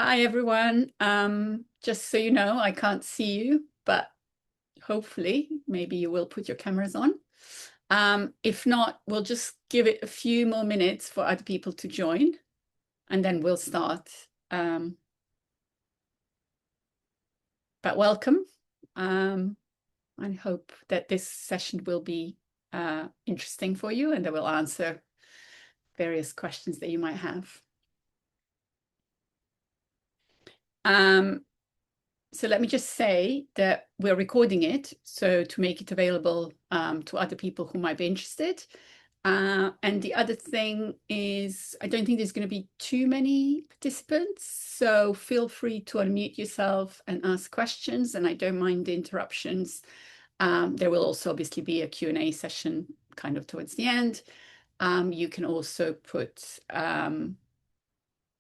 Hi, everyone. Just so you know, I can't see you, but hopefully maybe you will put your cameras on. If not, we'll just give it a few more minutes for other people to join, and then we'll start. Um, but welcome. I hope that this session will be interesting for you and that will answer various questions that you might have. So let me just say that we're recording it, so to make it available to other people who might be interested. And the other thing is, I don't think there's going to be too many participants, so feel free to unmute yourself and ask questions, and I don't mind the interruptions. There will also obviously be a Q&A session kind of towards the end. You can also put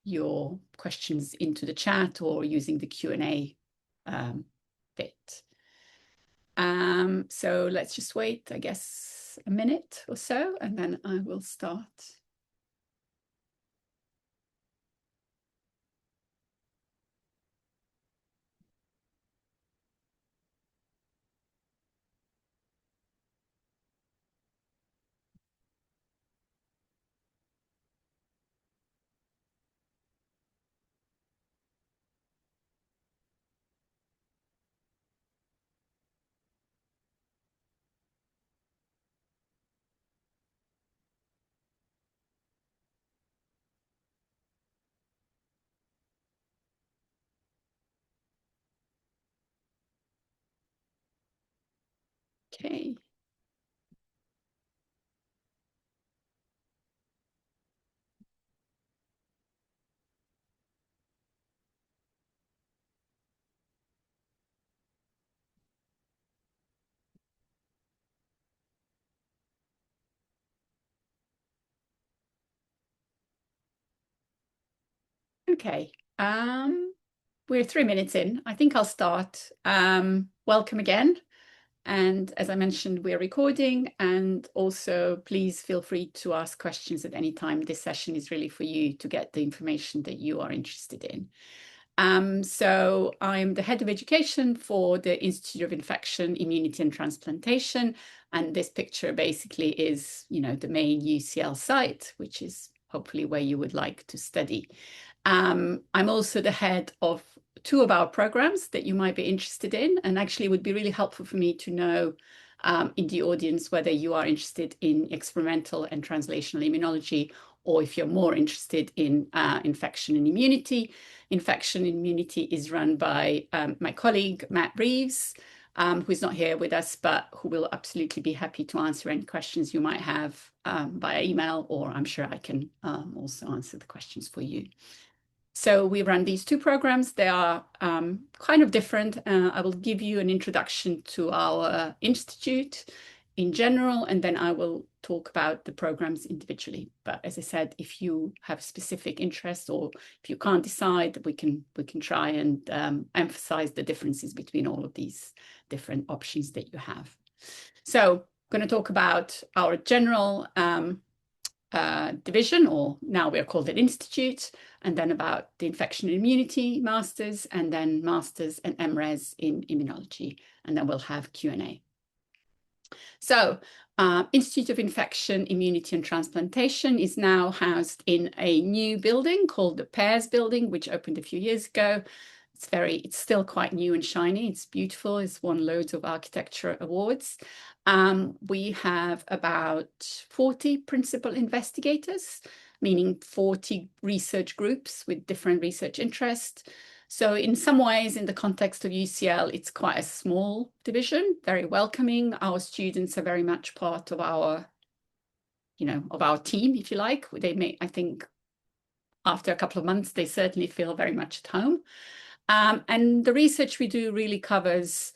your questions into the chat or using the Q&A bit. So let's just wait, I guess, a minute or so, and then I will start. Okay. Okay. We're 3 minutes in. I think I'll start. Welcome again. And as I mentioned, we're recording, and also please feel free to ask questions at any time. This session is really for you to get the information that you are interested in. So I'm the head of education for the Institute of Infection, Immunity and Transplantation. And this picture basically is, the main UCL site, which is hopefully where you would like to study. I'm also the head of two of our programs that you might be interested in, and actually it would be really helpful for me to know in the audience whether you are interested in experimental and translational immunology, or if you're more interested in infection and immunity. Infection and immunity is run by my colleague, Matt Reeves, who's not here with us, but who will absolutely be happy to answer any questions you might have via email, or I'm sure I can also answer the questions for you. So we run these two programs. They are kind of different. I will give you an introduction to our institute in general, and then I will talk about the programs individually. But as I said, if you have specific interest or if you can't decide, we can try and emphasize the differences between all of these different options that you have. So I'm going to talk about our general division, or now we're called an institute, and then about the infection and immunity masters, and then masters and MRes in immunology, and then we'll have Q&A. So Institute of Infection, Immunity and Transplantation is now housed in a new building called the Pears Building, which opened a few years ago. It's still quite new and shiny. It's beautiful. It's won loads of architecture awards. We have about 40 principal investigators, meaning 40 research groups with different research interests. So in some ways, in the context of UCL, it's quite a small division, very welcoming. Our students are very much part of our, of our team, if you like. I think after a couple of months, they certainly feel very much at home. And the research we do really covers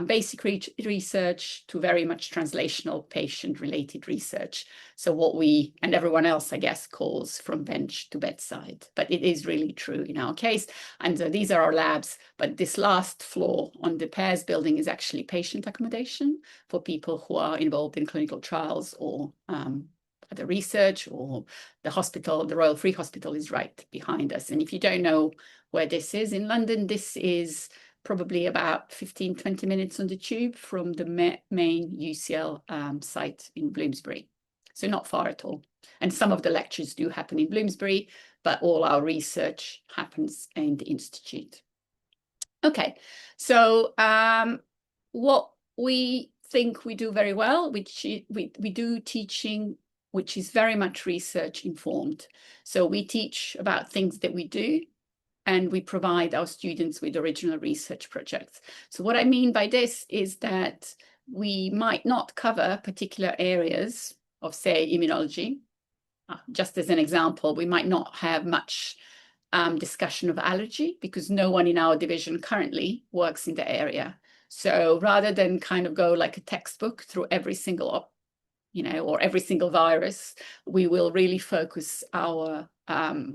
basic research to very much translational patient-related research. So what we and everyone else, I guess, calls from bench to bedside. But it is really true in our case. And so these are our labs. But this last floor on the Pears Building is actually patient accommodation for people who are involved in clinical trials or the research, or the hospital, the Royal Free Hospital is right behind us. And if you don't know where this is in London, this is probably about 15, 20 minutes on the tube from the main UCL site in Bloomsbury. So not far at all. And some of the lectures do happen in Bloomsbury, but all our research happens in the Institute. Okay, so what we think we do very well, which we do teaching, which is very much research informed. So we teach about things that we do, and we provide our students with original research projects. So what I mean by this is that we might not cover particular areas of, say, immunology. Just as an example, we might not have much discussion of allergy because no one in our division currently works in the area. So rather than kind of go like a textbook through every single, or every single virus, we will really focus our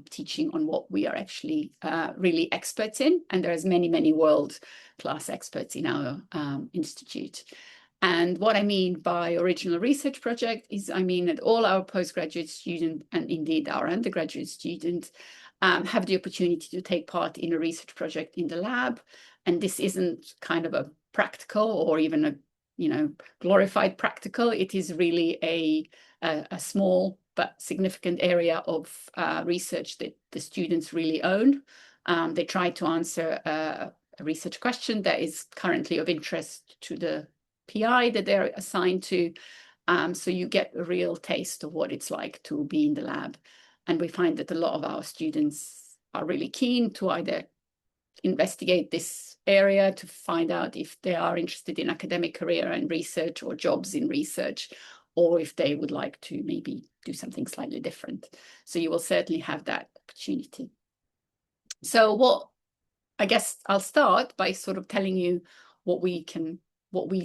teaching on what we are actually really experts in. And there's many, many world-class experts in our institute. And what I mean by original research project is, I mean that all our postgraduate students, and indeed our undergraduate students, have the opportunity to take part in a research project in the lab. And this isn't kind of a practical or even a glorified practical. It is really a small but significant area of research that the students really own. They try to answer a research question that is currently of interest to the PI that they're assigned to. So you get a real taste of what it's like to be in the lab. And we find that a lot of our students are really keen to either investigate this area to find out if they are interested in academic career and research or jobs in research, or if they would like to maybe do something slightly different. So you will certainly have that opportunity. So I guess I'll start by sort of telling you what we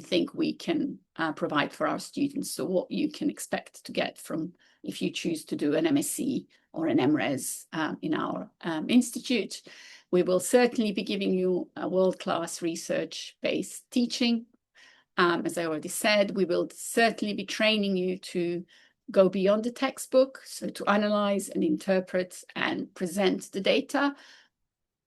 think we can provide for our students. So what you can expect to get from if you choose to do an MSc or an MRes in our institute. We will certainly be giving you a world-class research-based teaching. As I already said, we will certainly be training you to go beyond the textbook, so to analyze and interpret and present the data.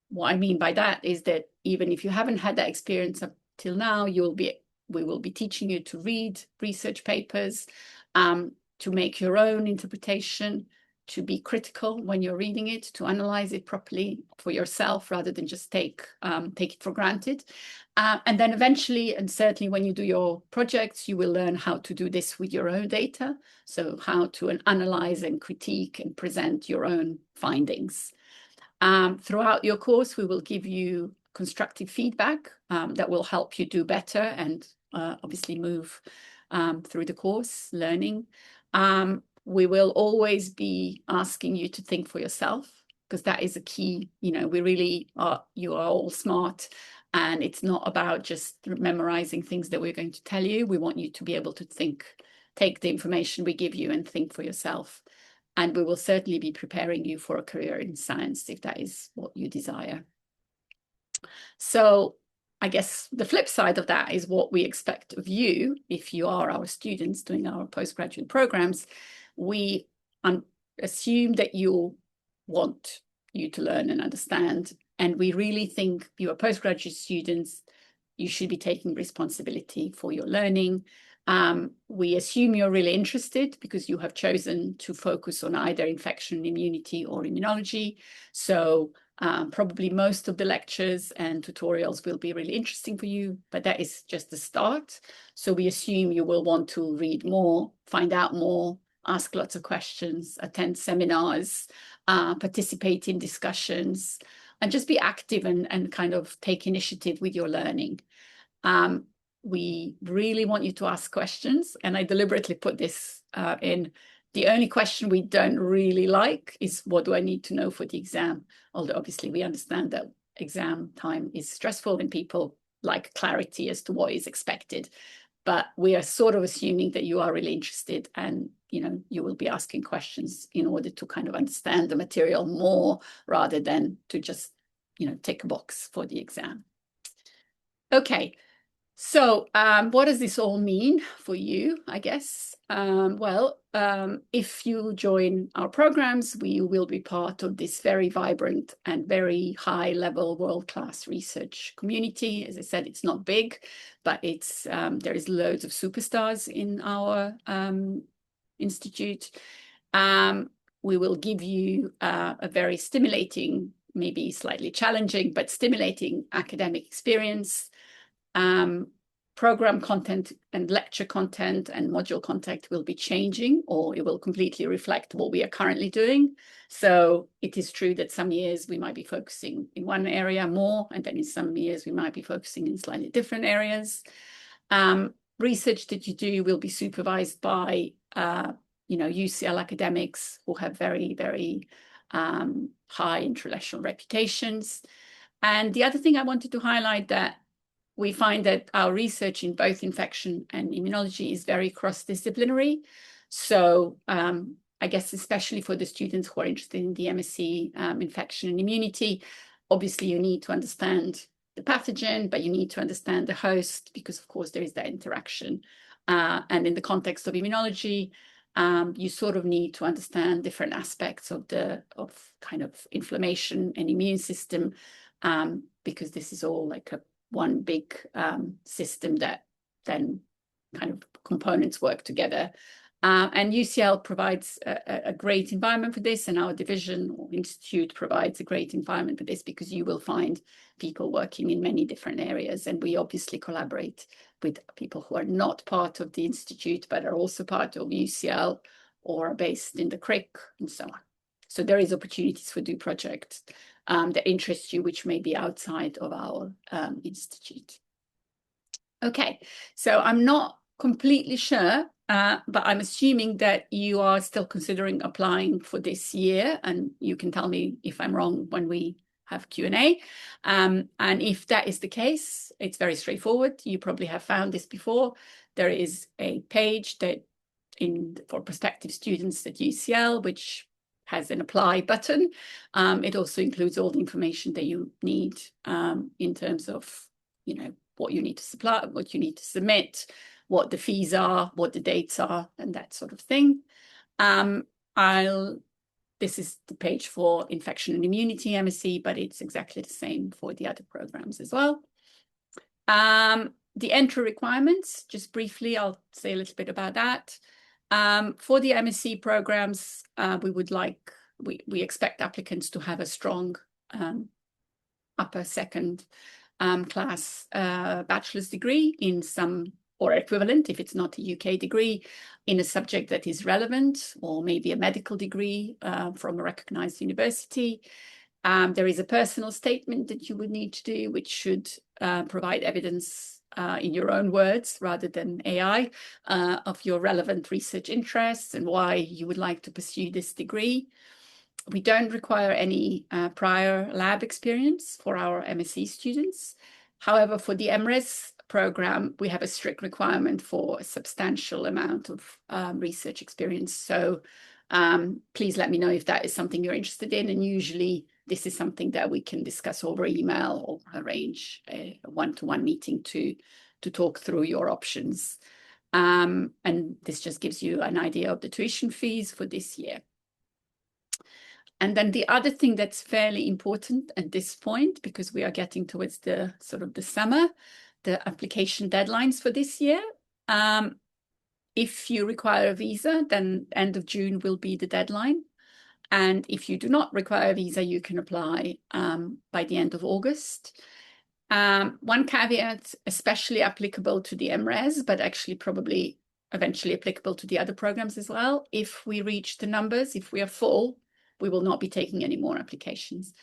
What I mean by that is that even if you haven't had that experience up till now, we will be teaching you to read research papers, to make your own interpretation, to be critical when you're reading it, to analyze it properly for yourself rather than just take it for granted. And then eventually, and certainly when you do your projects, you will learn how to do this with your own data. So how to analyze and critique and present your own findings. Throughout your course, we will give you constructive feedback that will help you do better and obviously move through the course learning. We will always be asking you to think for yourself, because that is a key. We really are, you are all smart, and it's not about just memorizing things that we're going to tell you. We want you to be able to take the information we give you and think for yourself. And we will certainly be preparing you for a career in science if that is what you desire. So I guess the flip side of that is what we expect of you if you are our students doing our postgraduate programs. We assume that you want you to learn and understand. And we really think you are postgraduate students, you should be taking responsibility for your learning. We assume you're really interested because you have chosen to focus on either infection, immunity, or immunology. So probably most of the lectures and tutorials will be really interesting for you, but that is just the start. So we assume you will want to read more, find out more, ask lots of questions, attend seminars, participate in discussions, and just be active and kind of take initiative with your learning. We really want you to ask questions, and I deliberately put this in. The only question we don't really like is, what do I need to know for the exam? Although obviously we understand that exam time is stressful and people like clarity as to what is expected. But we are sort of assuming that you are really interested, and you will be asking questions in order to kind of understand the material more rather than to just tick a box for the exam. Okay. So, what does this all mean for you, I guess? If you join our programs, we will be part of this very vibrant and very high-level, world-class research community. As I said, it's not big, but there is loads of superstars in our institute. We will give you a very stimulating, maybe slightly challenging, but stimulating academic experience. Program content and lecture content and module content will be changing, or it will completely reflect what we are currently doing. So it is true that some years we might be focusing in one area more, and then in some years we might be focusing in slightly different areas. Research that you do will be supervised by UCL academics who have very, very high international reputations. And the other thing I wanted to highlight, that we find that our research in both infection and immunology is very cross-disciplinary. So I guess especially for the students who are interested in the MSc infection and immunity, obviously you need to understand the pathogen, but you need to understand the host because, of course, there is that interaction. And in the context of immunology, you sort of need to understand different aspects of kind of inflammation and immune system, because this is all like one big system that then kind of components work together. And UCL provides a great environment for this, and our division or institute provides a great environment for this because you will find people working in many different areas. And we obviously collaborate with people who are not part of the institute, but are also part of UCL or are based in the CRIC and so on. So there is opportunities for do projects that interest you, which may be outside of our institute. Okay, so I'm not completely sure, but I'm assuming that you are still considering applying for this year, and you can tell me if I'm wrong when we have Q&A. And if that is the case, it's very straightforward. You probably have found this before. There is a page for prospective students at UCL, which has an apply button. It also includes all the information that you need in terms of, what you need to supply, what you need to submit, what the fees are, what the dates are, and that sort of thing. This is the page for infection and immunity MSc, but it's exactly the same for the other programs as well. The entry requirements, just briefly, I'll say a little bit about that. For the MSc programs, we expect applicants to have a strong upper second class bachelor's degree in some, or equivalent if it's not a UK degree, in a subject that is relevant, or maybe a medical degree from a recognized university. There is a personal statement that you would need to do, which should provide evidence in your own words rather than AI of your relevant research interests and why you would like to pursue this degree. We don't require any prior lab experience for our MSc students. However, for the MRes program, we have a strict requirement for a substantial amount of research experience. So please let me know if that is something you're interested in. And usually this is something that we can discuss over email or arrange a one-to-one meeting to talk through your options. And this just gives you an idea of the tuition fees for this year. And then the other thing that's fairly important at this point, because we are getting towards the sort of the summer, the application deadlines for this year. If you require a visa, then end of June will be the deadline. And if you do not require a visa, you can apply by the end of August. One caveat, especially applicable to the MRes, but actually probably eventually applicable to the other programs as well. If we reach the numbers, if we are full, we will not be taking any more applications.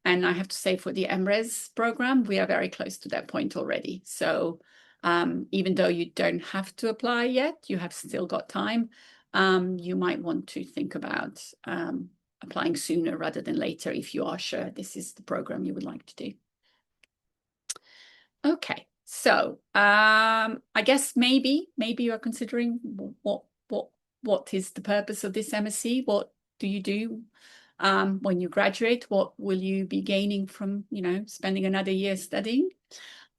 And I have to say, for the MRes program, we are very close to that point already. So even though you don't have to apply yet, you have still got time. You might want to think about applying sooner rather than later if you are sure this is the program you would like to do. Okay, so I guess maybe you are considering what is the purpose of this MSc? What do you do when you graduate? What will you be gaining from spending another year studying?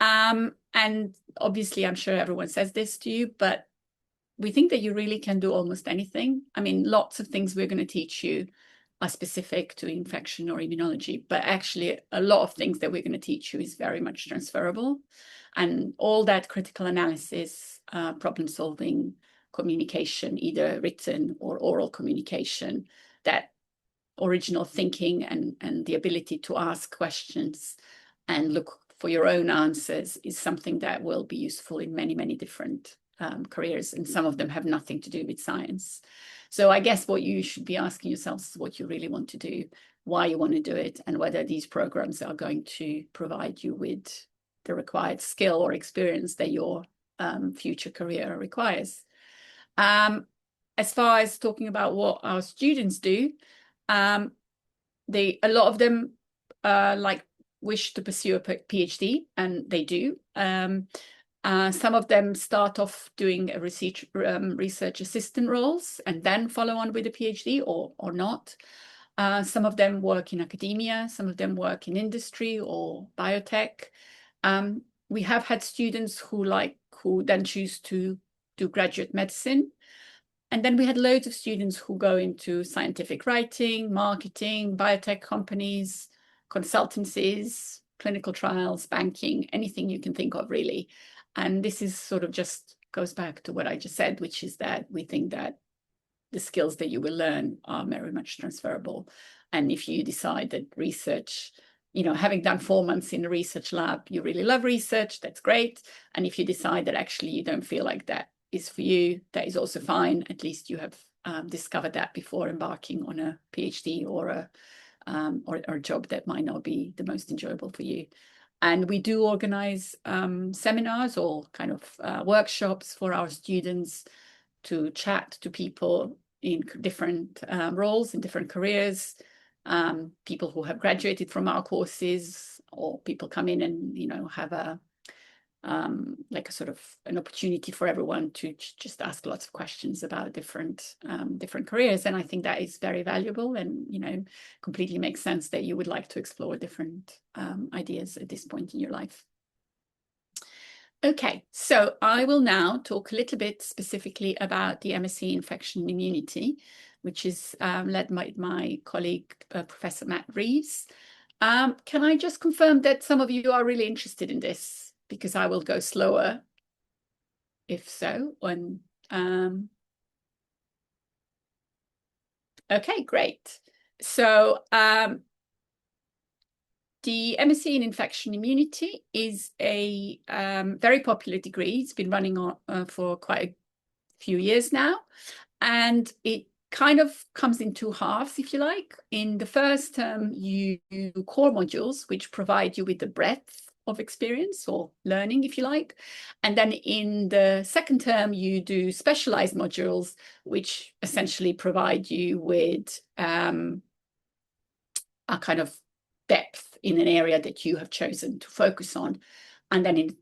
And And obviously, I'm sure everyone says this to you, but we think that you really can do almost anything. I mean, lots of things we're going to teach you are specific to infection or immunology, but actually a lot of things that we're going to teach you is very much transferable. And all that critical analysis, problem solving, communication, either written or oral communication, that original thinking and the ability to ask questions and look for your own answers is something that will be useful in many, many different careers, and some of them have nothing to do with science. So I guess what you should be asking yourselves is what you really want to do, why you want to do it, and whether these programs are going to provide you with the required skill or experience that your future career requires. As far as talking about what our students do, a lot of them wish to pursue a PhD, and they do. Some of them start off doing a research assistant roles and then follow on with a PhD or not. Some of them work in academia, some of them work in industry or biotech. We have had students who then choose to do graduate medicine. And then we had loads of students who go into scientific writing, marketing, biotech companies, consultancies, clinical trials, banking, anything you can think of, really. And this is sort of just goes back to what I just said, which is that we think that the skills that you will learn are very much transferable. And if you decide that research, having done 4 months in a research lab, you really love research, that's great. And if you decide that actually you don't feel like that is for you, that is also fine. At least you have discovered that before embarking on a PhD or a job that might not be the most enjoyable for you. And we do organize seminars or kind of workshops for our students to chat to people in different roles, in different careers, people who have graduated from our courses, or people come in and, have a sort of an opportunity for everyone to just ask lots of questions about different careers. And I think that is very valuable, and completely makes sense that you would like to explore different ideas at this point in your life. Okay, so I will now talk a little bit specifically about the MSc Infection Immunity, which is led by my colleague, Professor Matt Reeves. Can I just confirm that some of you are really interested in this? Because I will go slower, if so. Okay, great. So the MSc in Infection Immunity is a very popular degree. It's been running on for quite a few years now, and it kind of comes in 2 halves, if you like. In the first term, you do core modules, which provide you with the breadth of experience or learning, if you like. And then in the second term, you do specialized modules, which essentially provide you with a kind of depth in an area that you have chosen to focus on. And then in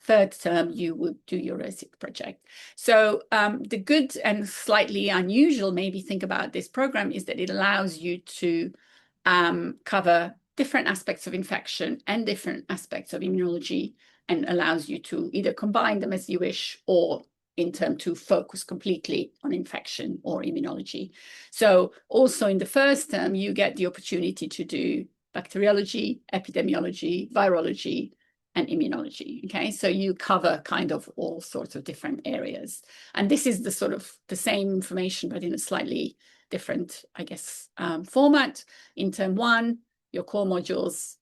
third term, you would do your research project. So the good and slightly unusual maybe think about this program is that it allows you to cover different aspects of infection and different aspects of immunology, and allows you to either combine them as you wish, or in term to focus completely on infection or immunology. So also in the first term, you get the opportunity to do bacteriology, epidemiology, virology, and immunology. Okay, so you cover kind of all sorts of different areas. And this is the sort of the same information, but in a slightly different, I guess, format. In term 1, your core modules,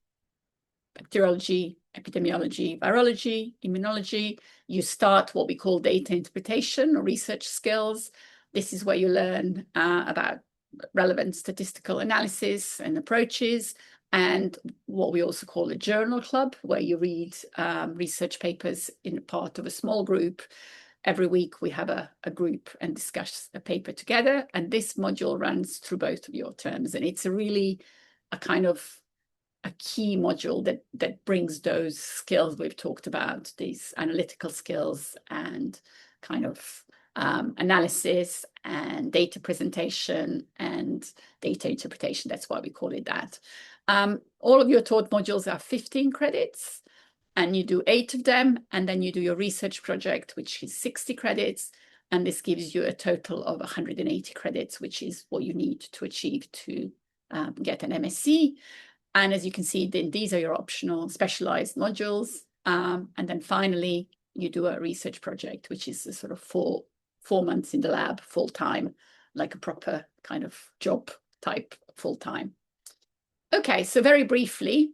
bacteriology, epidemiology, virology, immunology. You start what we call data interpretation or research skills. This is where you learn about relevant statistical analysis and approaches, and what we also call a journal club, where you read research papers in part of a small group. Every week we have a group and discuss a paper together, and this module runs through both of your terms. And it's a kind of a key module that brings those skills we've talked about, these analytical skills and kind of analysis and data presentation and data interpretation. That's why we call it that. All of your taught modules are 15 credits. and you do 8 of them, and then you do your research project, which is 60 credits, and this gives you a total of 180 credits, which is what you need to achieve to get an MSc. And as you can see, then these are your optional specialized modules. And then finally, you do a research project, which is a sort of four months in the lab, full-time, like a proper kind of job type, full-time. Okay, so very briefly,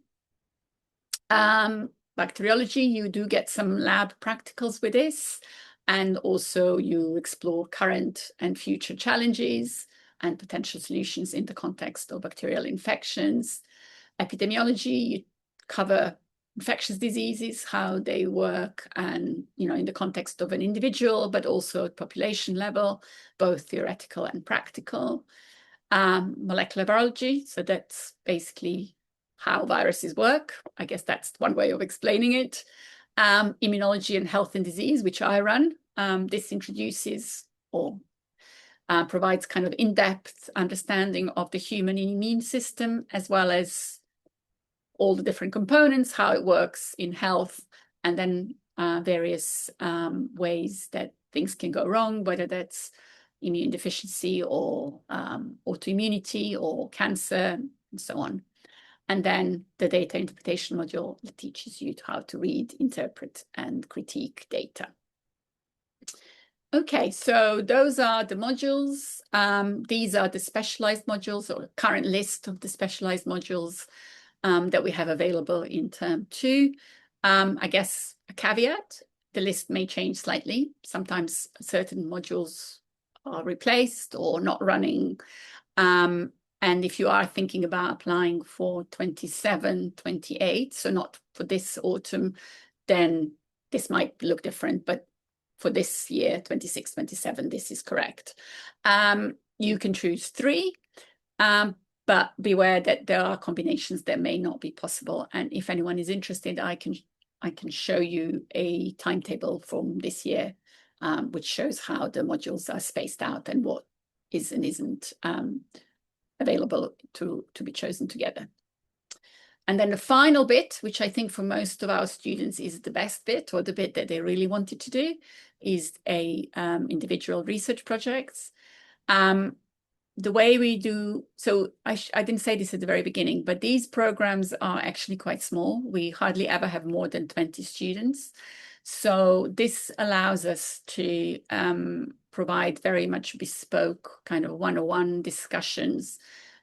bacteriology, you do get some lab practicals with this, and also you explore current and future challenges and potential solutions in the context of bacterial infections. Epidemiology, you cover infectious diseases, how they work, and in the context of an individual, but also at population level, both theoretical and practical. Molecular biology, so that's basically how viruses work. I guess that's one way of explaining it. Immunology and health and disease, which I run. This introduces or provides kind of in-depth understanding of the human immune system, as well as all the different components, how it works in health, and then various ways that things can go wrong, whether that's immune deficiency or autoimmunity or cancer, and so on. And then the data interpretation module that teaches you how to read, interpret, and critique data. Okay, so those are the modules. These are the specialized modules, or current list of the specialized modules that we have available in term 2. I guess a caveat, the list may change slightly. Sometimes certain modules are replaced or not running. And if you are thinking about applying for 27, 28, so not for this autumn, then this might look different, but for this year, 26, 27, this is correct. You can choose 3, but beware that there are combinations that may not be possible. And if anyone is interested, I can show you a timetable from this year, which shows how the modules are spaced out and what is and isn't available to be chosen together. And then the final bit, which I think for most of our students is the best bit, or the bit that they really wanted to do, is individual research projects. The way we do, so I didn't say this at the very beginning, but these programs are actually quite small. We hardly ever have more than 20 students. So this allows us to provide very much bespoke kind of one-on-one discussions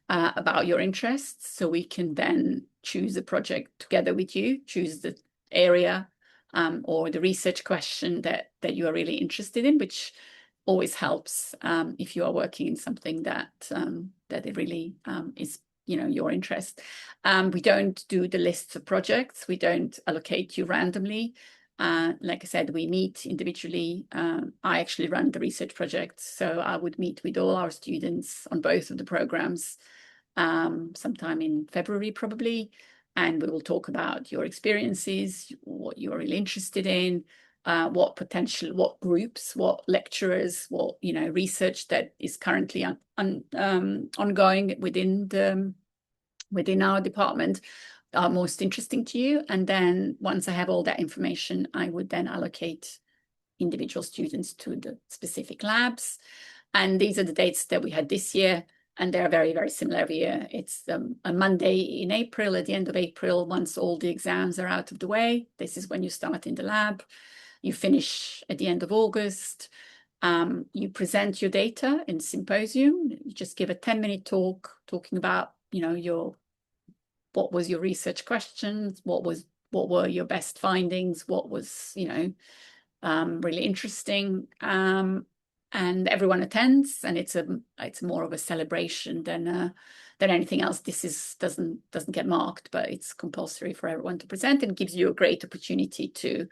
about your interests. So we can then choose a project together with you, choose the area or the research question that you are really interested in, which always helps if you are working in something that it really is your interest. We don't do the lists of projects. We don't allocate you randomly. Like I said, we meet individually. I actually run the research project, so I would meet with all our students on both of the programs sometime in February probably, and we will talk about your experiences, what you're really interested in, what groups, what lecturers, what research that is currently ongoing within our department are most interesting to you. And then once I have all that information, I would then allocate individual students to the specific labs. And these are the dates that we had this year, and they're very, very similar every year. It's a Monday in April, at the end of April, once all the exams are out of the way. This is when you start in the lab. You finish at the end of August. You present your data in symposium. You just give a 10-minute talk talking about, what was your research questions, what were your best findings, what was, really interesting. And everyone attends, and it's more of a celebration than anything else. This doesn't get marked, but it's compulsory for everyone to present, and gives you a great opportunity to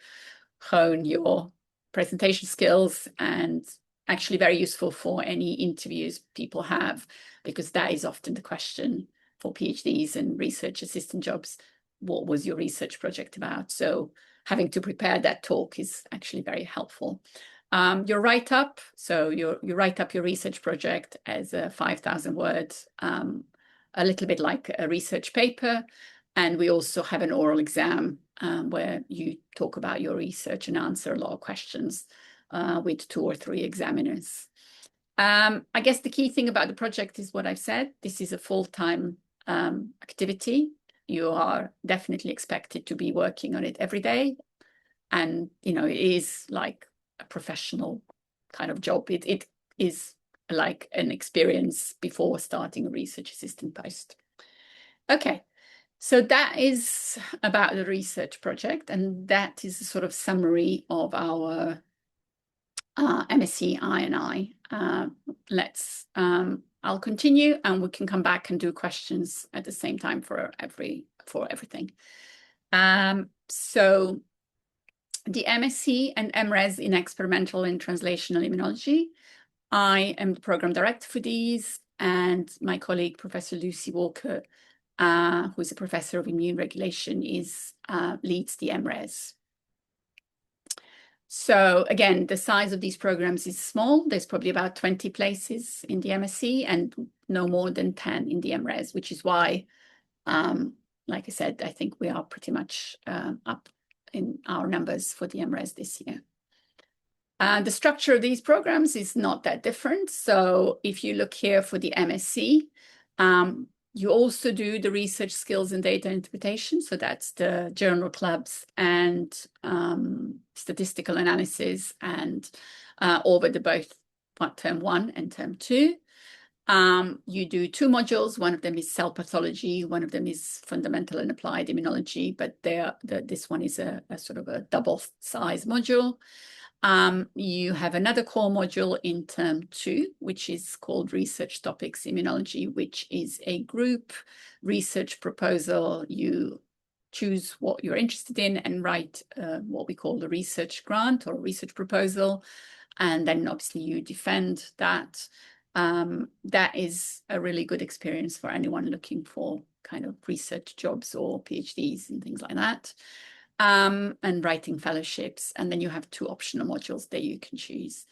hone your presentation skills, and actually very useful for any interviews people have, because that is often the question for PhDs and research assistant jobs. What was your research project about? So having to prepare that talk is actually very helpful. Your write-up, so you write up your research project as a 5,000 words, a little bit like a research paper. And we also have an oral exam where you talk about your research and answer a lot of questions with 2 or 3 examiners. I guess the key thing about the project is what I've said. This is a full-time activity. You are definitely expected to be working on it every day. And, you know, it is like a professional kind of job. It is like an experience before starting a research assistant post. Okay, so that is about the research project, and that is a sort of summary of our MSc I&I. I'll continue, and we can come back and do questions at the same time for everything. So the MSc and MRes in experimental and translational immunology. I am the program director for these, and my colleague, Professor Lucy Walker, who is a professor of immune regulation, leads the MRes. So again, the size of these programs is small. There's probably about 20 places in the MSc and no more than 10 in the MRes, which is why, like I said, I think we are pretty much up in our numbers for the MRes this year. The structure of these programs is not that different. So if you look here for the MSc, you also do the research skills and data interpretation. So that's the journal clubs and statistical analysis and over the both term 1 and term 2. You do 2 modules. One of them is cell pathology. One of them is fundamental and applied immunology. But this one is a sort of a double size module. You have another core module in term 2, which is called Research Topics Immunology, which is a group research proposal. You choose what you're interested in and write what we call the research grant or research proposal. And then obviously you defend that. That is a really good experience for anyone looking for kind of research jobs or PhDs and things like that. And writing fellowships. And then you have 2 optional modules that you can choose.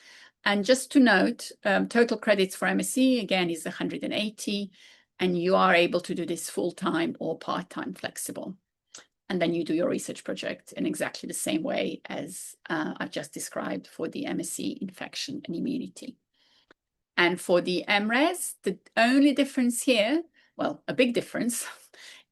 And just to note, total credits for MSc, again, is 180. And you are able to do this full-time or part-time flexible. And then you do your research project in exactly the same way as I've just described for the MSc Infection and Immunity. And for the MRes, the only difference here, well, a big difference,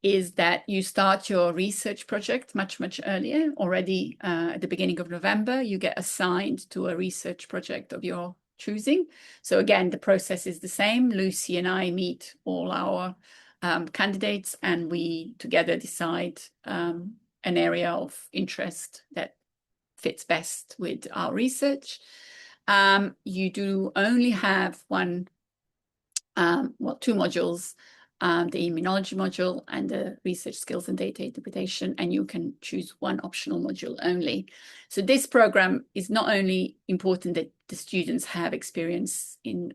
is that you start your research project much, much earlier. Already at the beginning of November, you get assigned to a research project of your choosing. So again, the process is the same. Lucy and I meet all our candidates, and we together decide an area of interest that fits best with our research. You do only have 2 modules, the immunology module and the research skills and data interpretation, and you can choose 1 optional module only. So this program is not only important that the students have experience in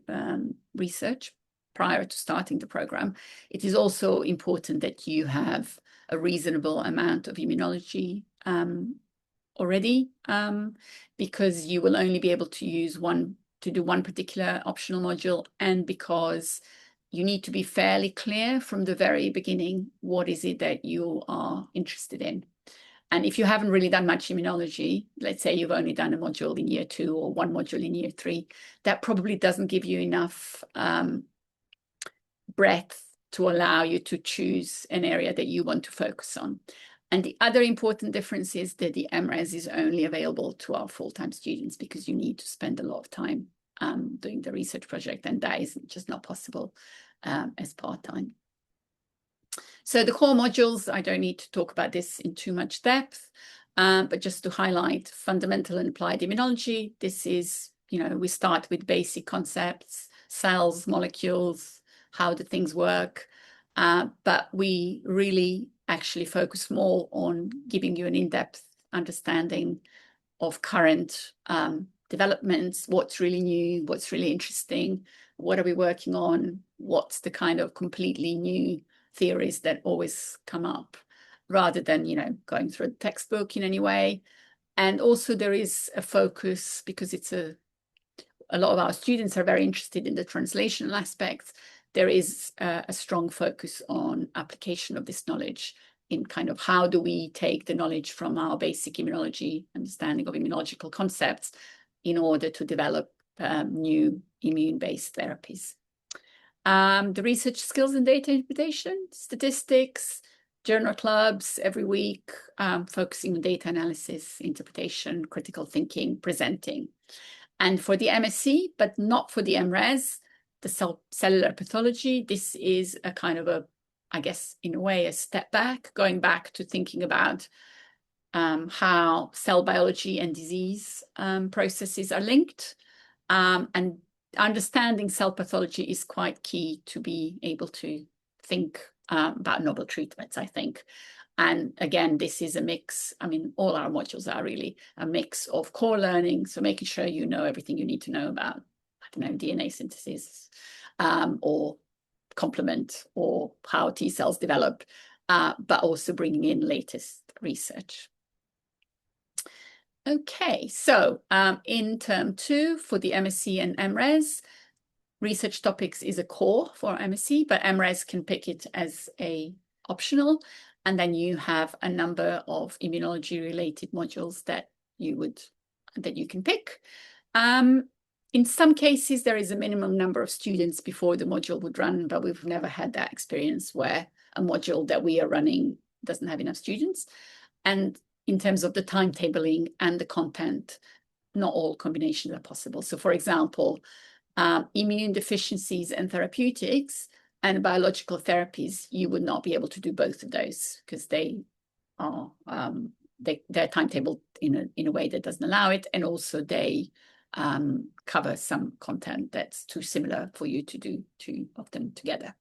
research prior to starting the program, it is also important that you have a reasonable amount of immunology already, because you will only be able to use to do one particular optional module, and because you need to be fairly clear from the very beginning what is it that you are interested in. And if you haven't really done much immunology, let's say you've only done a module in year 2 or 1 module in year 3, that probably doesn't give you enough breadth to allow you to choose an area that you want to focus on. And the other important difference is that the MRes is only available to our full-time students, because you need to spend a lot of time doing the research project, and that is just not possible as part-time. So the core modules, I don't need to talk about this in too much depth, but just to highlight fundamental and applied immunology. This is, we start with basic concepts, cells, molecules, how the things work, but we really actually focus more on giving you an in-depth understanding of current developments, what's really new, what's really interesting, what are we working on, what's the kind of completely new theories that always come up, rather than, going through a textbook in any way. And also there is a focus, because it's a lot of our students are very interested in the translational aspects. There is a strong focus on application of this knowledge in kind of how do we take the knowledge from our basic immunology understanding of immunological concepts in order to develop new immune-based therapies. The research skills and data interpretation, statistics, journal clubs every week, focusing on data analysis, interpretation, critical thinking, presenting. And for the MSc, but not for the MRes, the cellular pathology, this is a kind of a, I guess, in a way, a step back, going back to thinking about how cell biology and disease processes are linked. And understanding cell pathology is quite key to be able to think about novel treatments, I think. And again, this is a mix. I mean, all our modules are really a mix of core learning, so making sure you know everything you need to know about, I don't know, DNA synthesis or complement or how T cells develop, but also bringing in latest research. Okay, so in term 2 for the MSc and MRes, research topics is a core for MSc, but MRes can pick it as a optional. And then you have a number of immunology related modules that you can pick. In some cases, there is a minimum number of students before the module would run, but we've never had that experience where a module that we are running doesn't have enough students. And in terms of the timetabling and the content, not all combinations are possible. So for example, immune deficiencies and therapeutics and biological therapies, you would not be able to do both of those because they are they're timetabled in a way that doesn't allow it, and also they cover some content that's too similar for you to do two of them together.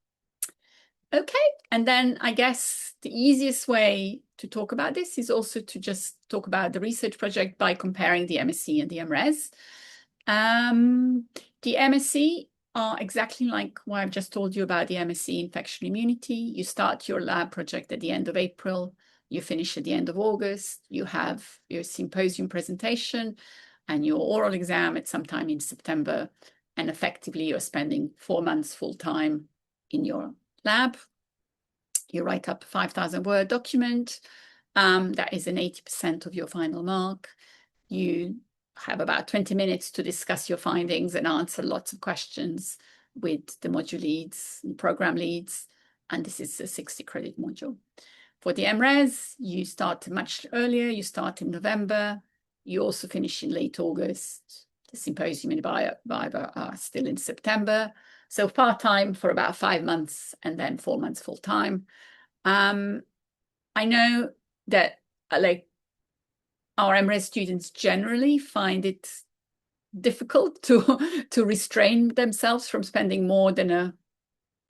Okay, and then I guess the easiest way to talk about this is also to just talk about the research project by comparing the MSc and the MRes. The MSc are exactly like what I've just told you about the MSc infection immunity. You start your lab project at the end of April, you finish at the end of August, you have your symposium presentation and your oral exam at some time in September, and effectively you're spending 4 months full time in your lab. You write up a 5,000 word document. That is an 80% of your final mark. You have about 20 minutes to discuss your findings and answer lots of questions with the module leads and program leads. And this is a 60 credit module. For the MRes, you start much earlier. You start in November. You also finish in late August. The symposium and Viva are still in September. So part-time for about 5 months and then 4 months full-time. I know that like our MRes students generally find it difficult to restrain themselves from spending more than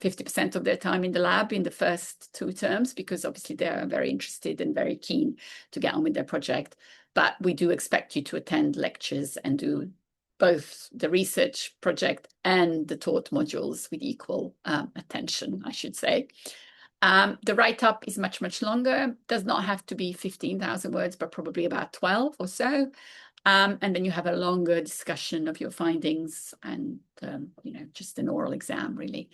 50% of their time in the lab in the first 2 terms, because obviously they are very interested and very keen to get on with their project. But we do expect you to attend lectures and do both the research project and the taught modules with equal attention, I should say. The write-up is much, much longer. Does not have to be 15,000 words, but probably about 12 or so. And then you have a longer discussion of your findings and, just an oral exam, really.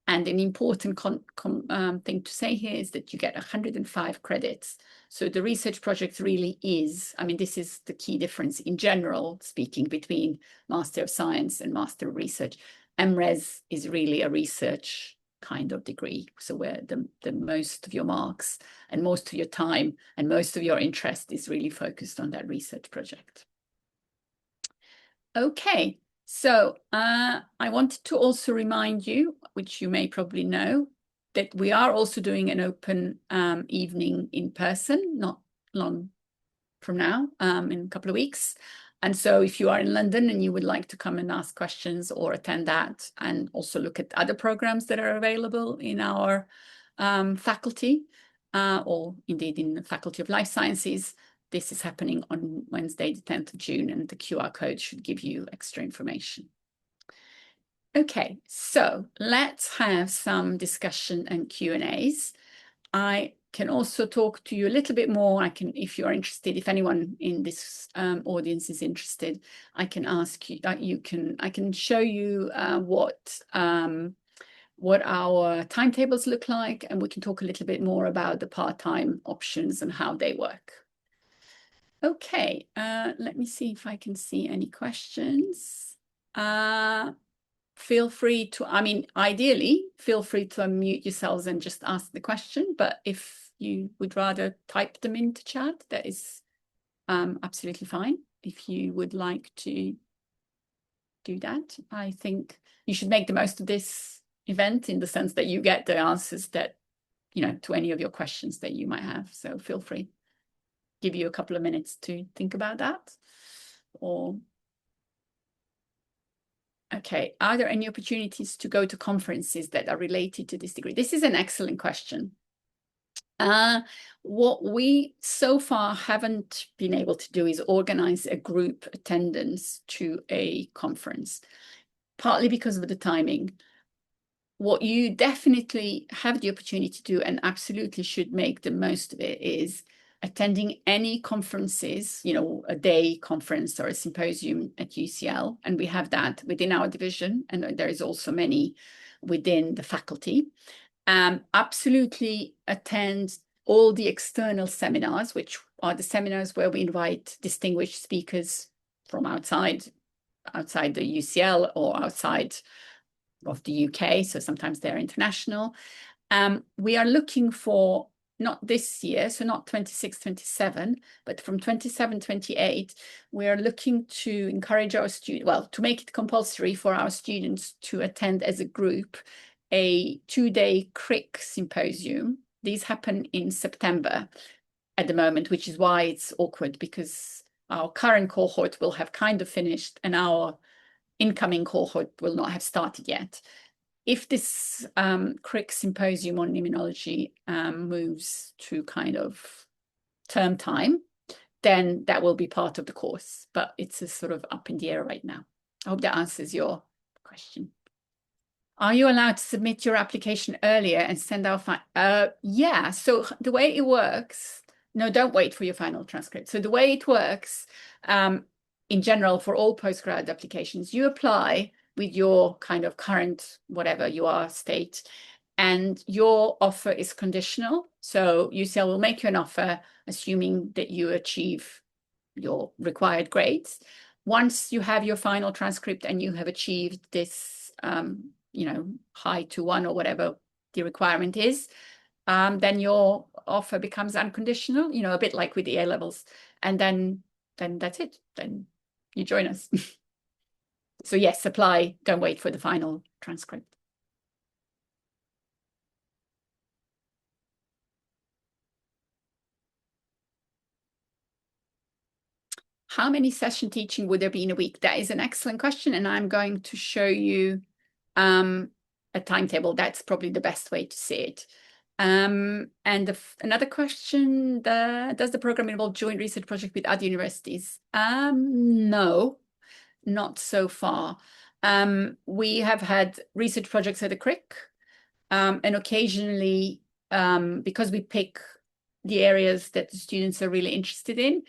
And an important thing to say here is that you get 105 credits. So the research project really is, I mean, this is the key difference in general speaking between Master of Science and Master of Research. MRes is really a research kind of degree. So where the most of your marks and most of your time and most of your interest is really focused on that research project. Okay. So I wanted to also remind you, which you may probably know, that we are also doing an open evening in person, not long from now, in a couple of weeks. And so if you are in London and you would like to come and ask questions or attend that, and also look at other programs that are available in our faculty, or indeed in the Faculty of Life Sciences, this is happening on Wednesday, the 10th of June, and the QR code should give you extra information. Okay, so let's have some discussion and Q&As. I can also talk to you a little bit more. I can, if you're interested, if anyone in this audience is interested, I can ask you, I can show you what what our timetables look like, and we can talk a little bit more about the part-time options and how they work. Okay, let me see if I can see any questions. Feel free to, I mean, ideally, feel free to unmute yourselves and just ask the question, but if you would rather type them into chat, that is absolutely fine. If you would like to do that, I think you should make the most of this event in the sense that you get the answers that, you know, to any of your questions that you might have. So feel free. Give you a couple of minutes to think about that. Or okay, are there any opportunities to go to conferences that are related to this degree? This is an excellent question. What we so far haven't been able to do is organize a group attendance to a conference, partly because of the timing. What you definitely have the opportunity to do and absolutely should make the most of it is attending any conferences, you know, a day conference or a symposium at UCL. And we have that within our division, and there is also many within the faculty. Absolutely attend all the external seminars, which are the seminars where we invite distinguished speakers from outside the UCL or outside of the UK. So sometimes they're international. We are looking for, not this year, so not 26, 27, but from 27, 28, we are looking to encourage our students, well, to make it compulsory for our students to attend as a group a 2-day CRIC symposium. These happen in September at the moment, which is why it's awkward, because our current cohort will have kind of finished and our incoming cohort will not have started yet. If this CRIC symposium on immunology moves to kind of term time, then that will be part of the course, but it's a sort of up in the air right now. I hope that answers your question. Are you allowed to submit your application earlier and send out? Yeah, so the way it works, no, don't wait for your final transcript. So the way it works, in general, for all postgrad applications, you apply with your kind of current, whatever you are, state, and your offer is conditional. So UCL will make you an offer, assuming that you achieve your required grades. Once you have your final transcript and you have achieved this, you know, high to 1 or whatever the requirement is, then your offer becomes unconditional, you know, a bit like with the A levels. And then that's it. Then you join us. So yes, apply, don't wait for the final transcript. How many session teaching would there be in a week? That is an excellent question, and I'm going to show you a timetable. That's probably the best way to see it. And another question, does the program involve joint research project with other universities? No, not so far. We have had research projects at the CRIC, and occasionally, because we pick the areas that the students are really interested in,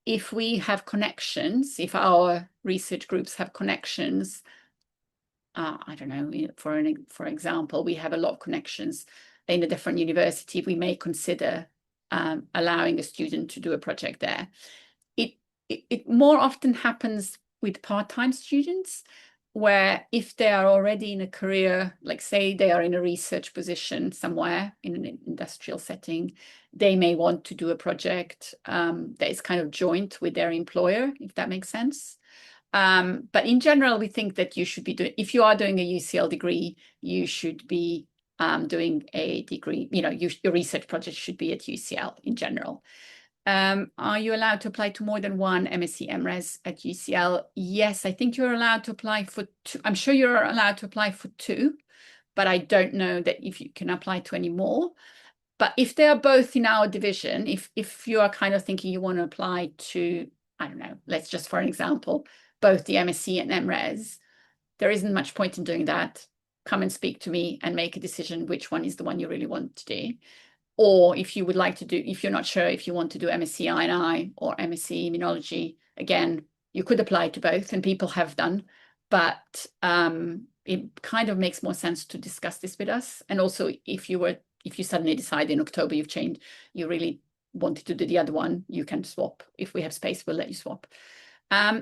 if we have connections, if our research groups have connections, I don't know, for example, we have a lot of connections in a different university, we may consider allowing a student to do a project there. It more often happens with part-time students, where if they are already in a career, like say they are in a research position somewhere in an industrial setting, they may want to do a project that is kind of joint with their employer, if that makes sense. But in general, we think that you should be doing, if you are doing a UCL degree, you should be doing a degree, you know, your research project should be at UCL in general. Are you allowed to apply to more than one MSc MRes at UCL? Yes, I think you're allowed to apply for 2. I'm sure you're allowed to apply for 2, but I don't know that if you can apply to any more. But if they are both in our division, if you are kind of thinking you want to apply to, I don't know, let's just for an example, both the MSc and MRes, there isn't much point in doing that. Come and speak to me and make a decision which one is the one you really want to do. Or if you would like to do, if you're not sure if you want to do MSc I&I or MSc Immunology, again, you could apply to both, and people have done. But it kind of makes more sense to discuss this with us. And also, if you suddenly decide in October you've changed, you really wanted to do the other one, you can swap. If we have space, we'll let you swap.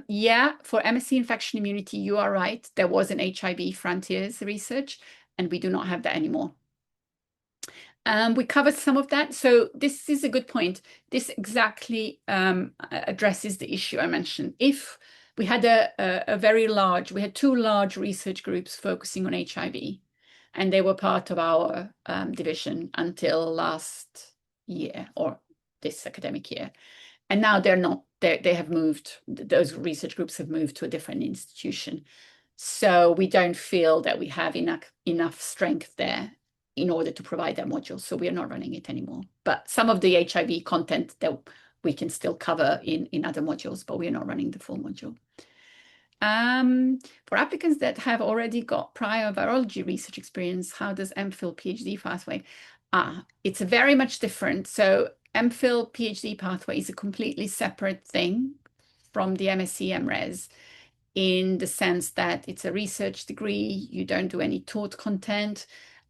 Yeah, for MSc infection immunity, you are right. There was an HIV frontiers research, and we do not have that anymore. We covered some of that. So this is a good point. This exactly addresses the issue I mentioned. If we had we had two large research groups focusing on HIV, and they were part of our division until last year or this academic year. And now they're not, they have moved, those research groups have moved to a different institution. So we don't feel that we have enough strength there in order to provide that module. So we are not running it anymore. But some of the HIV content that we can still cover in other modules, but we're not running the full module. For applicants that have already got prior virology research experience, how does MPhil PhD pathway? It's very much different. So MPhil PhD pathway is a completely separate thing from the MSc MRes, in the sense that it's a research degree. You don't do any taught content.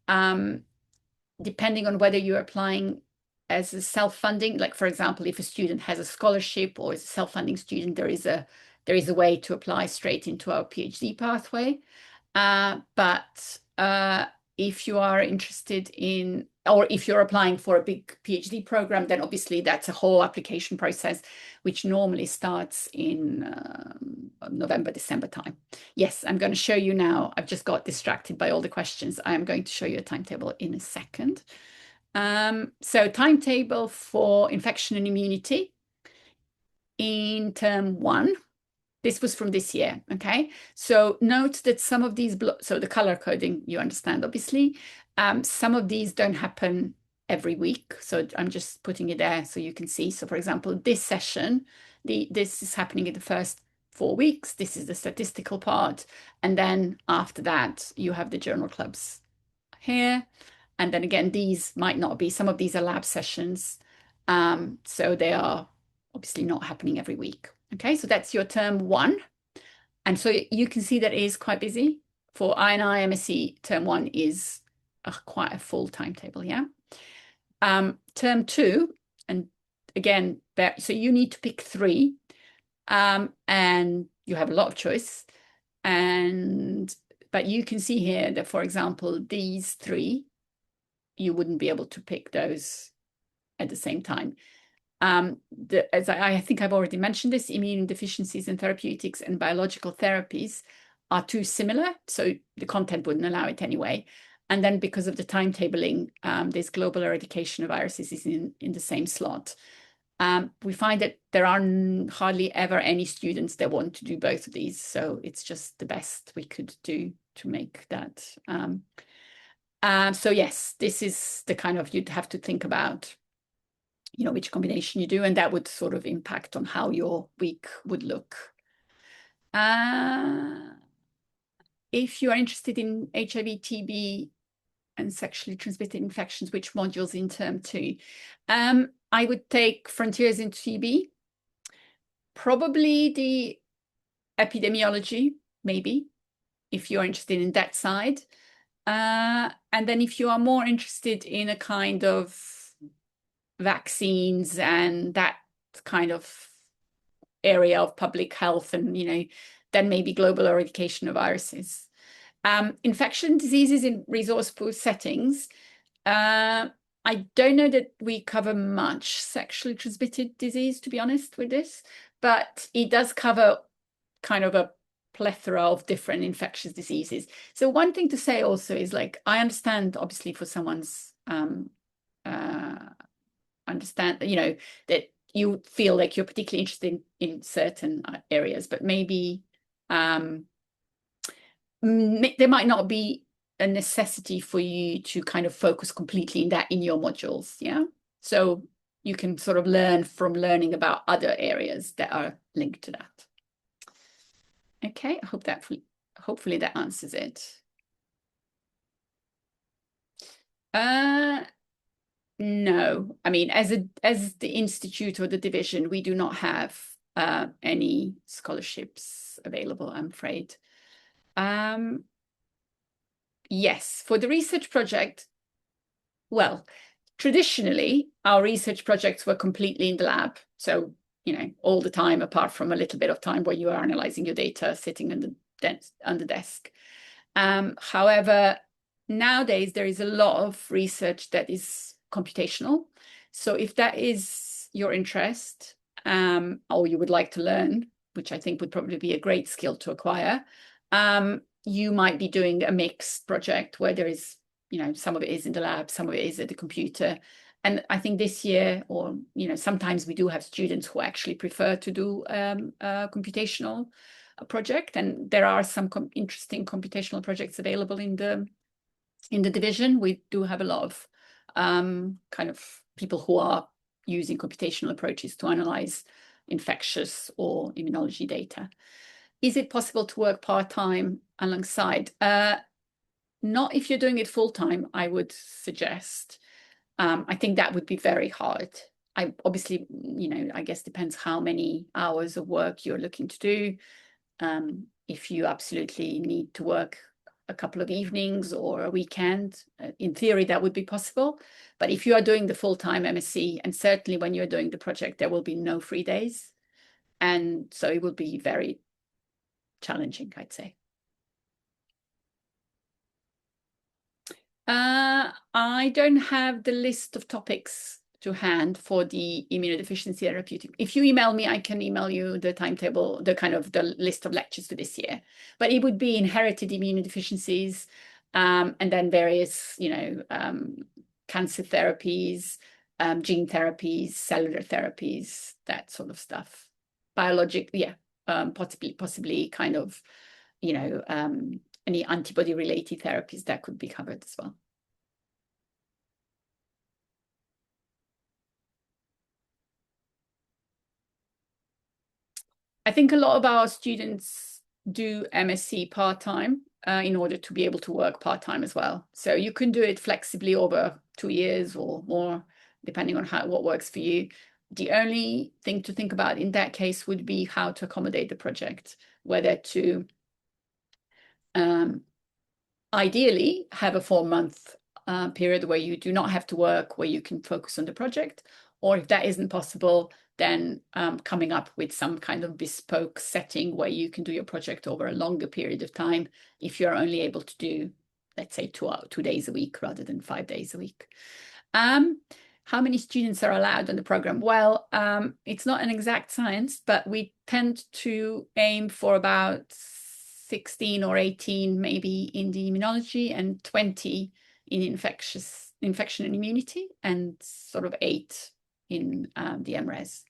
Depending on whether you're applying as a self-funding, like for example, if a student has a scholarship or is a self-funding student, there is a way to apply straight into our PhD pathway. But if you are interested in, or if you're applying for a big PhD program, then obviously that's a whole application process, which normally starts in November, December time. Yes, I'm going to show you now. I've just got distracted by all the questions. I'm going to show you a timetable in a second. So timetable for infection and immunity in term 1. This was from this year, okay? So note that some of these, so the color coding, you understand, obviously. Some of these don't happen every week. So I'm just putting it there so you can see. So for example, this session, this is happening in the first 4 weeks. This is the statistical part. And then after that, you have the journal clubs here. And then again, these might not be, some of these are lab sessions. So they are obviously not happening every week. Okay, so that's your term 1. And so you can see that it is quite busy. For I&I MSc, term 1 is quite a full timetable, yeah? Term 2, and again, so you need to pick 3, and you have a lot of choice. But you can see here that, for example, these 3, you wouldn't be able to pick those at the same time. As I think I've already mentioned this, immune deficiencies and therapeutics and biological therapies are too similar, so the content wouldn't allow it anyway. And then because of the timetabling, this global eradication of viruses is in the same slot. We find that there are hardly ever any students that want to do both of these, so it's just the best we could do to make that. So yes, this is the kind of, you'd have to think about, you know, which combination you do, and that would sort of impact on how your week would look. If you are interested in HIV, TB, and sexually transmitted infections, which modules in term 2? I would take Frontiers in TB, probably the epidemiology, maybe, if you're interested in that side. And then if you are more interested in a kind of vaccines and that kind of area of public health, and, you know, then maybe global eradication of viruses. Infection diseases in resource poor settings. I don't know that we cover much sexually transmitted disease, to be honest, with this, but it does cover kind of a plethora of different infectious diseases. So one thing to say also is, like, I understand, obviously, for someone's understand, you know, that you feel like you're particularly interested in certain areas, but maybe there might not be a necessity for you to kind of focus completely in that in your modules, yeah? So you can sort of learn from learning about other areas that are linked to that. Okay, I hope that hopefully that answers it. No, I mean, as the institute or the division, we do not have any scholarships available, I'm afraid. Yes, for the research project, well, traditionally, our research projects were completely in the lab. So, all the time, apart from a little bit of time where you are analyzing your data sitting on the desk. However, nowadays, there is a lot of research that is computational. So if that is your interest, or you would like to learn, which I think would probably be a great skill to acquire, you might be doing a mixed project where there is, some of it is in the lab, some of it is at the computer. And I think this year, or, sometimes we do have students who actually prefer to do computational project, and there are some interesting computational projects available in the division. We do have a lot of kind of people who are using computational approaches to analyze infectious or immunology data. Is it possible to work part-time alongside? Not if you're doing it full-time, I would suggest. I think that would be very hard. I obviously, I guess depends how many hours of work you're looking to do. If you absolutely need to work a couple of evenings or a weekend, in theory, that would be possible. But if you are doing the full-time MSc, and certainly when you're doing the project, there will be no free days. And so it will be very challenging, I'd say. I don't have the list of topics to hand for the immunodeficiency therapeutic. If you email me, I can email you the timetable, the list of lectures for this year. But it would be inherited immunodeficiencies, and then various, cancer therapies, gene therapies, cellular therapies, that sort of stuff. Biologic, yeah, possibly kind of, any antibody-related therapies that could be covered as well. I think a lot of our students do MSc part-time in order to be able to work part-time as well. So you can do it flexibly over 2 years or more, depending on what works for you. The only thing to think about in that case would be how to accommodate the project, whether to ideally have a 4-month period where you do not have to work, where you can focus on the project, or if that isn't possible, then coming up with some kind of bespoke setting where you can do your project over a longer period of time if you're only able to do, let's say, 2 days a week rather than 5 days a week. How many students are allowed on the program? Well, it's not an exact science, but we tend to aim for about 16 or 18 maybe in the immunology and 20 in infection and immunity, and sort of 8 in the MRes.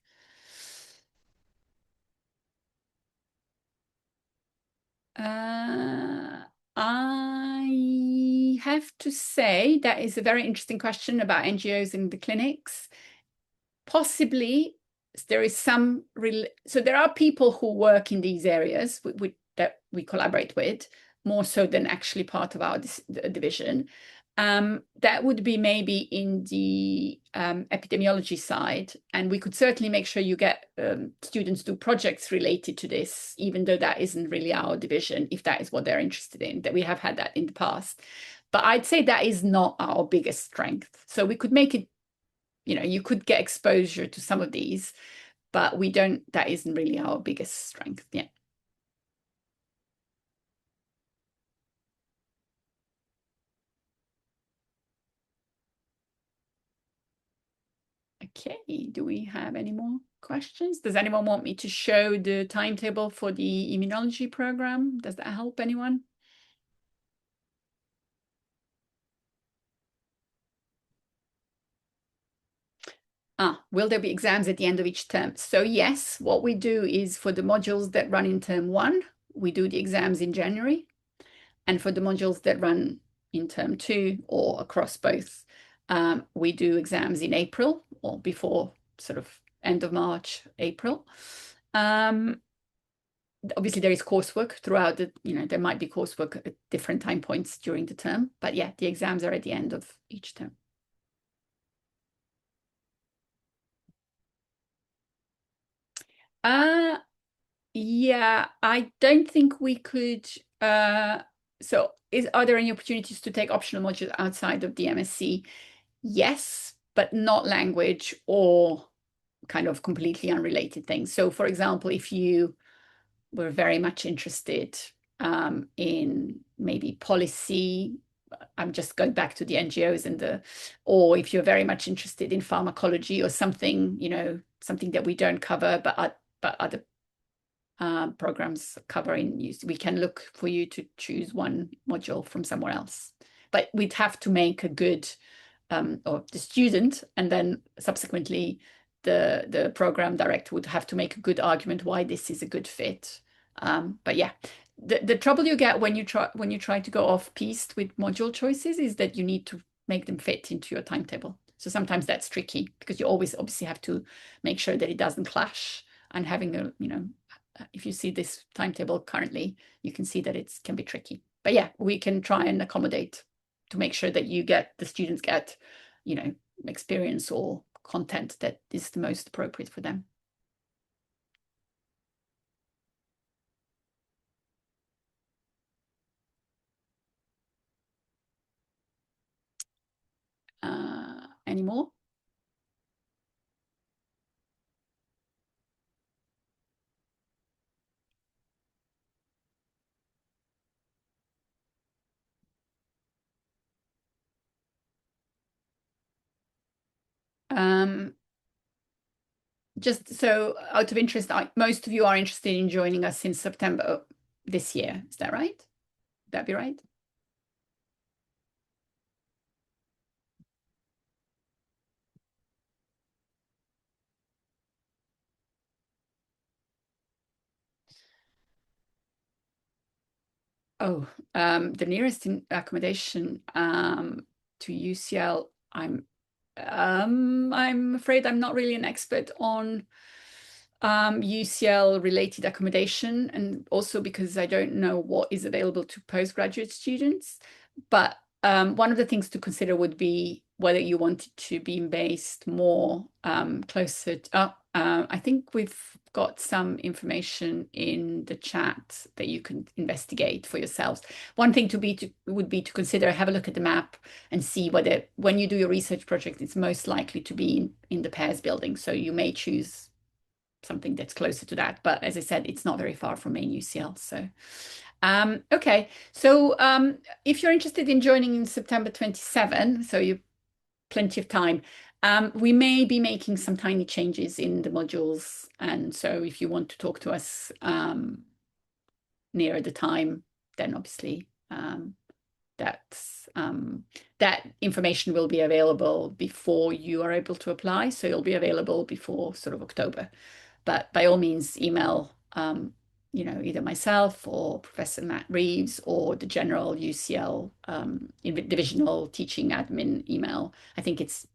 I have to say that is a very interesting question about NGOs in the clinics. Possibly there is some so there are people who work in these areas that we collaborate with more so than actually part of our division. That would be maybe in the epidemiology side, and we could certainly make sure you get students do projects related to this, even though that isn't really our division, if that is what they're interested in. That we have had that in the past, but I'd say that is not our biggest strength. So we could make it, you could get exposure to some of these, but that isn't really our biggest strength. Yeah. Okay, do we have any more questions? Does anyone want me to show the timetable for the immunology program? Does that help anyone? Will there be exams at the end of each term? So yes, what we do is for the modules that run in term 1, we do the exams in January. And for the modules that run in term 2 or across both, we do exams in April or before sort of end of March, April. Obviously, there is coursework throughout there might be coursework at different time points during the term, but yeah, the exams are at the end of each term. Yeah, I don't think we could. So are there any opportunities to take optional modules outside of the MSc? Yes, but not language or kind of completely unrelated things. So, for example, if you were very much interested in maybe policy, I'm just going back to the NGOs and or if you're very much interested in pharmacology or something, something that we don't cover, but other programs covering use, we can look for you to choose one module from somewhere else. But we'd have to make a good, or the student, and then subsequently the program director would have to make a good argument why this is a good fit. But yeah, the trouble you get when you try to go off piste with module choices is that you need to make them fit into your timetable. So sometimes that's tricky because you always obviously have to make sure that it doesn't clash. And having if you see this timetable currently, you can see that it can be tricky. But yeah, we can try and accommodate to make sure that the students get, experience or content that is the most appropriate for them. Any more? Um, just so out of interest, most of you are interested in joining us in September this year. Is that right? Would that be right? Oh, the nearest accommodation to UCL, I'm afraid I'm not really an expert on UCL related accommodation, and also because I don't know what is available to postgraduate students. But one of the things to consider would be whether you wanted to be based more closer to, I think we've got some information in the chat that you can investigate for yourselves. One thing would be to consider, have a look at the map and see whether when you do your research project, it's most likely to be in the Pears building. So you may choose something that's closer to that. But as I said, it's not very far from main UCL. So, okay. So if you're interested in joining in September 27, so you plenty of time, we may be making some tiny changes in the modules. And so if you want to talk to us near the time, then obviously that information will be available before you are able to apply. So it'll be available before sort of October. But by all means, email either myself or Professor Matt Reeves or the general UCL divisional teaching admin email. I think it's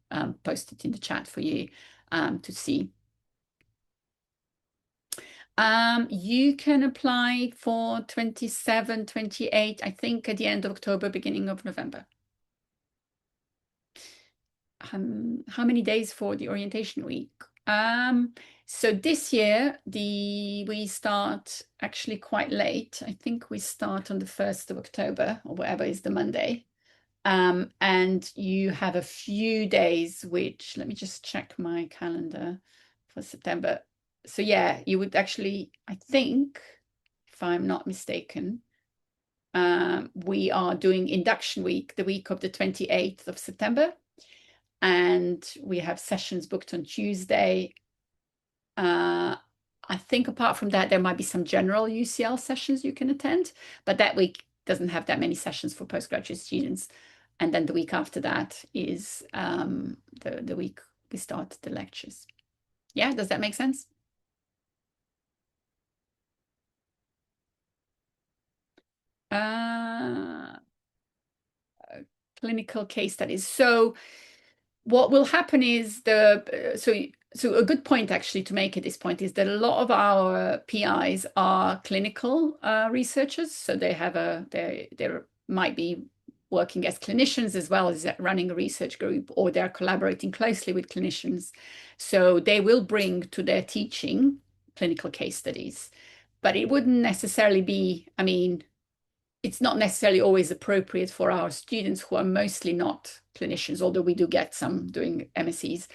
posted in the chat for you to see. You can apply for 27, 28, I think at the end of October, beginning of November. How many days for the orientation week? So this year we start actually quite late. I think we start on the 1st of October or whatever is the Monday. And you have a few days, which let me just check my calendar for September. So yeah, you would actually, I think, if I'm not mistaken, we are doing induction week, the week of the 28th of September. And we have sessions booked on Tuesday. I think apart from that, there might be some general UCL sessions you can attend, but that week doesn't have that many sessions for postgraduate students. And then the week after that is the week we start the lectures. Yeah, does that make sense? Uh, Clinical case studies. So what will happen is so a good point actually to make at this point is that a lot of our PIs are clinical researchers, so they might be working as clinicians as well as running a research group, or they're collaborating closely with clinicians. So they will bring to their teaching clinical case studies, but it wouldn't necessarily be, I mean, it's not necessarily always appropriate for our students who are mostly not clinicians, although we do get some doing MSCs,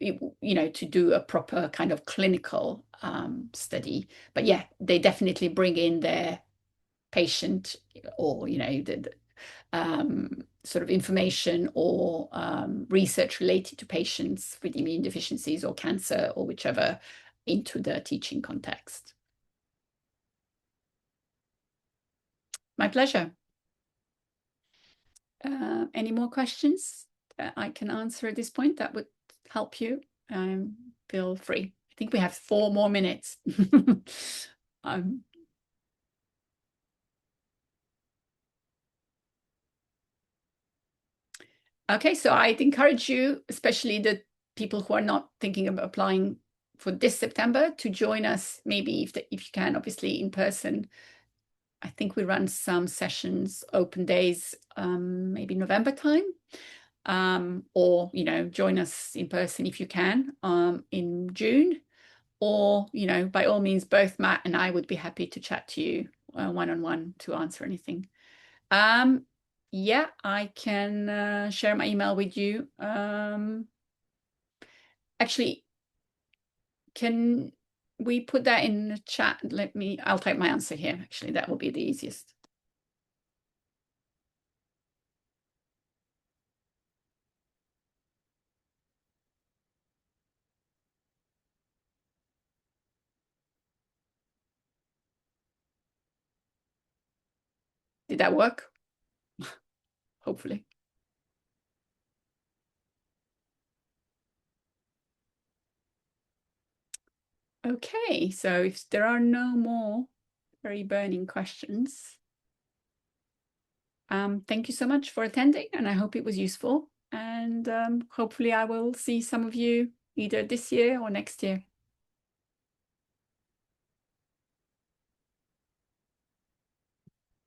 to do a proper kind of clinical study. But yeah, they definitely bring in their patient or, the sort of information or research related to patients with immune deficiencies or cancer or whichever into the teaching context. My pleasure. Any more questions that I can answer at this point that would help you? Feel free. I think we have 4 more minutes. um, okay, so I'd encourage you, especially the people who are not thinking of applying for this September, to join us, maybe if you can, obviously in person. I think we run some sessions, open days, maybe November time. Or, join us in person if you can in June. Or, by all means, both Matt and I would be happy to chat to you one-on-one to answer anything. Yeah, I can share my email with you. Actually, can we put that in the chat? I'll type my answer here. Actually, that will be the easiest. Did that work? Hopefully. Okay, so if there are no more very burning questions, thank you so much for attending, and I hope it was useful. And hopefully I will see some of you either this year or next year.